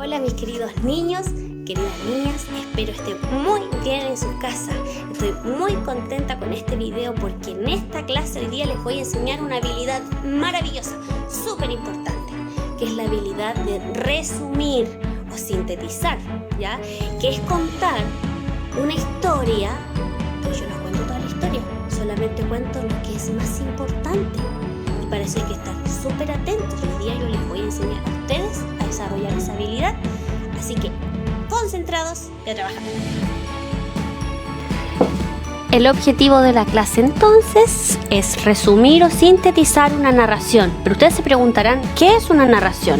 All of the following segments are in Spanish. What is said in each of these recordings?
Hola mis queridos niños, queridas niñas, espero estén muy bien en su casa. Estoy muy contenta con este video porque en esta clase hoy día les voy a enseñar una habilidad maravillosa, súper importante, que es la habilidad de resumir o sintetizar, ¿ya? Que es contar una historia, pero yo no cuento toda la historia, solamente cuento lo que es más importante. Y para eso hay que estar súper atentos. Hoy día yo les voy a enseñar a ustedes a desarrollar esa habilidad. Así que, concentrados y a trabajar. El objetivo de la clase entonces es resumir o sintetizar una narración. Pero ustedes se preguntarán, ¿qué es una narración?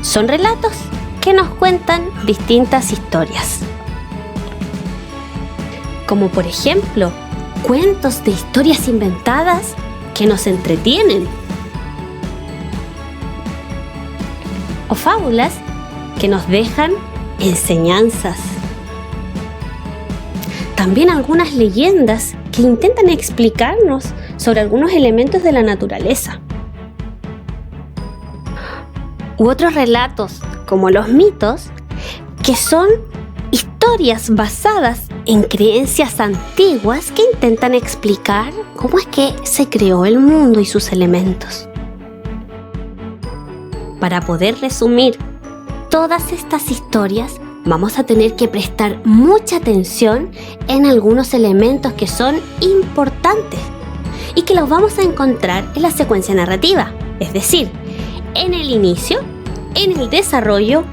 Son relatos que nos cuentan distintas historias. Como por ejemplo, cuentos de historias inventadas que nos entretienen. O fábulas que nos dejan enseñanzas. También algunas leyendas que intentan explicarnos sobre algunos elementos de la naturaleza. U otros relatos, como los mitos, que son historias basadas en creencias antiguas que intentan explicar cómo es que se creó el mundo y sus elementos. Para poder resumir todas estas historias, vamos a tener que prestar mucha atención en algunos elementos que son importantes y que los vamos a encontrar en la secuencia narrativa, es decir, en el inicio, en el desarrollo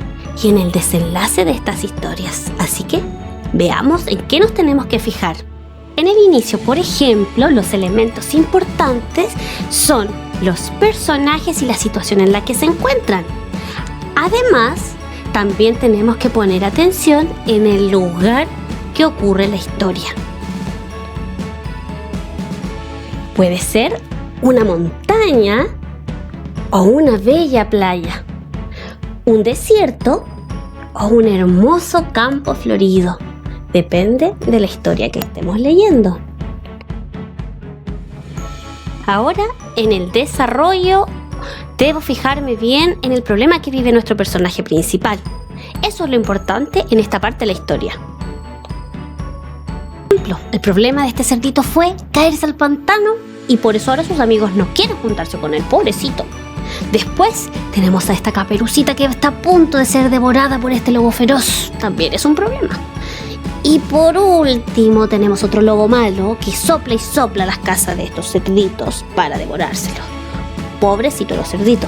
y en el desenlace de estas historias. Así que veamos en qué nos tenemos que fijar. En el inicio, por ejemplo, los elementos importantes son los personajes y la situación en la que se encuentran. Además, también tenemos que poner atención en el lugar que ocurre la historia. Puede ser una montaña o una bella playa, un desierto o un hermoso campo florido. Depende de la historia que estemos leyendo. Ahora, en el desarrollo, debo fijarme bien en el problema que vive nuestro personaje principal. Eso es lo importante en esta parte de la historia. Por ejemplo, el problema de este cerdito fue caerse al pantano y por eso ahora sus amigos no quieren juntarse con él, pobrecito. Después tenemos a esta caperucita que está a punto de ser devorada por este lobo feroz. También es un problema. Y por último tenemos otro lobo malo que sopla y sopla las casas de estos cerditos para devorárselos. Pobrecitos los cerditos,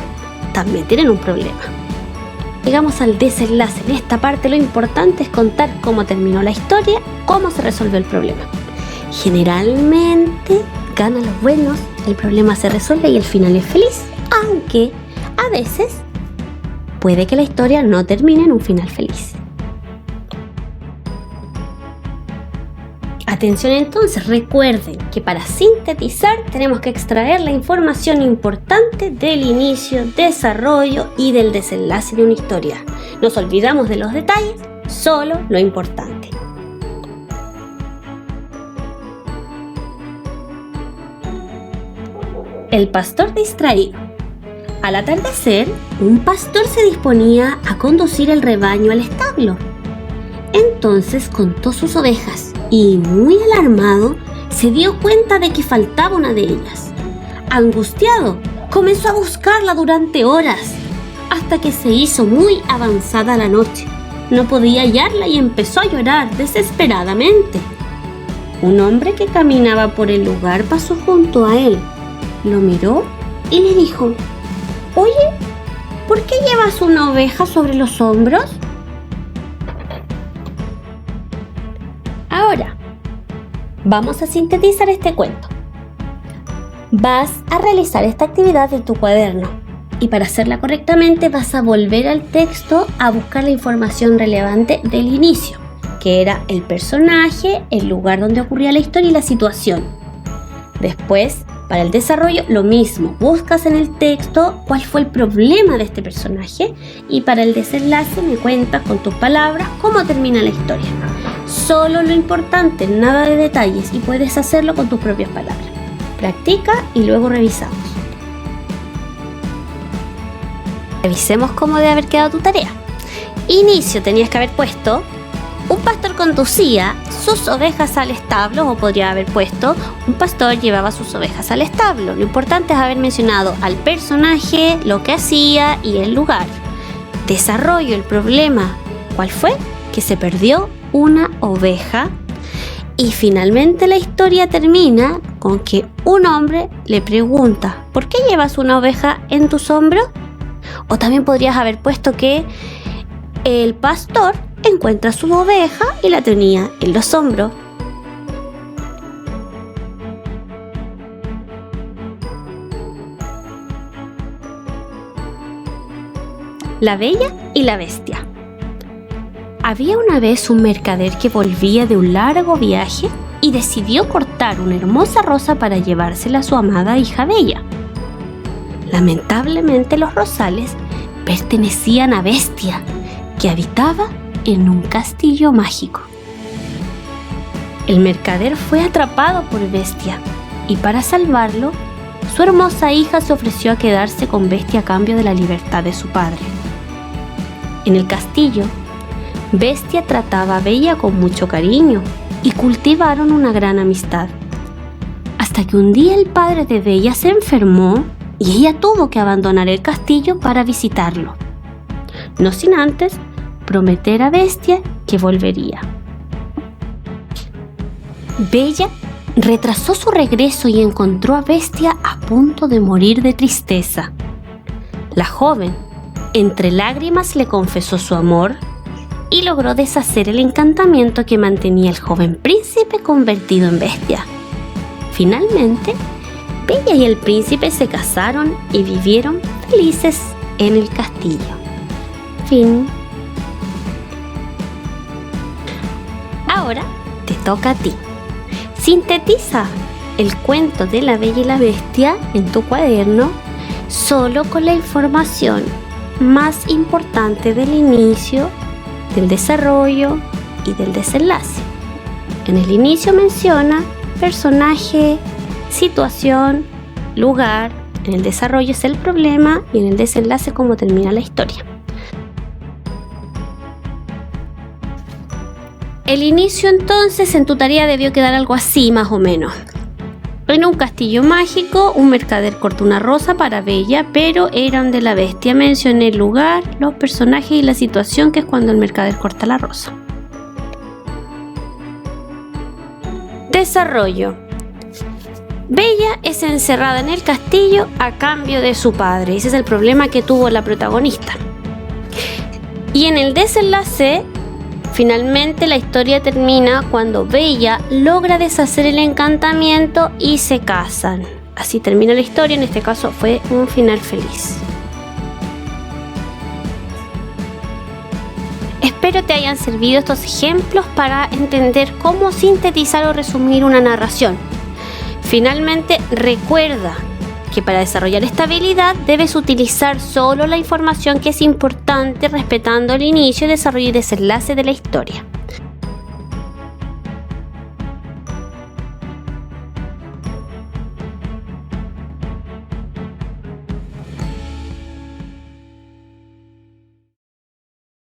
también tienen un problema. Llegamos al desenlace. En esta parte lo importante es contar cómo terminó la historia, cómo se resolvió el problema. Generalmente ganan los buenos, el problema se resuelve y el final es feliz, aunque a veces puede que la historia no termine en un final feliz. Atención entonces, recuerden que para sintetizar tenemos que extraer la información importante del inicio, desarrollo y del desenlace de una historia. Nos olvidamos de los detalles, solo lo importante. El pastor distraído. Al atardecer, un pastor se disponía a conducir el rebaño al establo. Entonces contó sus ovejas y, muy alarmado, se dio cuenta de que faltaba una de ellas. Angustiado, comenzó a buscarla durante horas, hasta que se hizo muy avanzada la noche. No podía hallarla y empezó a llorar desesperadamente. Un hombre que caminaba por el lugar pasó junto a él, lo miró y le dijo: «Oye, ¿por qué llevas una oveja sobre los hombros?». Ahora, vamos a sintetizar este cuento. Vas a realizar esta actividad en tu cuaderno y para hacerla correctamente vas a volver al texto a buscar la información relevante del inicio, que era el personaje, el lugar donde ocurría la historia y la situación. Después, para el desarrollo, lo mismo, buscas en el texto cuál fue el problema de este personaje y para el desenlace me cuentas con tus palabras cómo termina la historia. Solo lo importante, nada de detalles y puedes hacerlo con tus propias palabras. Practica y luego revisamos. Revisemos cómo debe haber quedado tu tarea. inicio tenías que haber puesto: un pastor conducía sus ovejas al establo, o podría haber puesto: un pastor llevaba sus ovejas al establo. Lo importante es haber mencionado al personaje, lo que hacía y el lugar. Desarrollo, el problema, ¿cuál fue? Que se perdió una oveja. Y finalmente la historia termina con que un hombre le pregunta: ¿por qué llevas una oveja en tus hombros? O también podrías haber puesto que el pastor encuentra su oveja y la tenía en los hombros. La Bella y la Bestia. Había una vez un mercader que volvía de un largo viaje y decidió cortar una hermosa rosa para llevársela a su amada hija Bella. Lamentablemente los rosales pertenecían a Bestia, que habitaba en un castillo mágico. El mercader fue atrapado por Bestia y para salvarlo, su hermosa hija se ofreció a quedarse con Bestia a cambio de la libertad de su padre. En el castillo, Bestia trataba a Bella con mucho cariño y cultivaron una gran amistad. Hasta que un día el padre de Bella se enfermó y ella tuvo que abandonar el castillo para visitarlo, no sin antes prometer a Bestia que volvería. Bella retrasó su regreso y encontró a Bestia a punto de morir de tristeza. La joven, entre lágrimas, le confesó su amor y logró deshacer el encantamiento que mantenía al joven príncipe convertido en bestia. Finalmente, Bella y el príncipe se casaron y vivieron felices en el castillo. Fin. Ahora te toca a ti. Sintetiza el cuento de La Bella y la Bestia en tu cuaderno solo con la información más importante del inicio, del desarrollo y del desenlace. En el inicio menciona personaje, situación, lugar. En el desarrollo es el problema y en el desenlace cómo termina la historia. El inicio entonces en tu tarea debió quedar algo así más o menos. En un castillo mágico, un mercader cortó una rosa para Bella, pero eran de la Bestia. Mencioné el lugar, los personajes y la situación, que es cuando el mercader corta la rosa. Desarrollo. Bella es encerrada en el castillo a cambio de su padre. Ese es el problema que tuvo la protagonista. Y en el desenlace, finalmente la historia termina cuando Bella logra deshacer el encantamiento y se casan. Así termina la historia, en este caso fue un final feliz. Espero te hayan servido estos ejemplos para entender cómo sintetizar o resumir una narración. Finalmente, recuerda que para desarrollar esta habilidad debes utilizar solo la información que es importante, respetando el inicio, desarrollo y desenlace de la historia.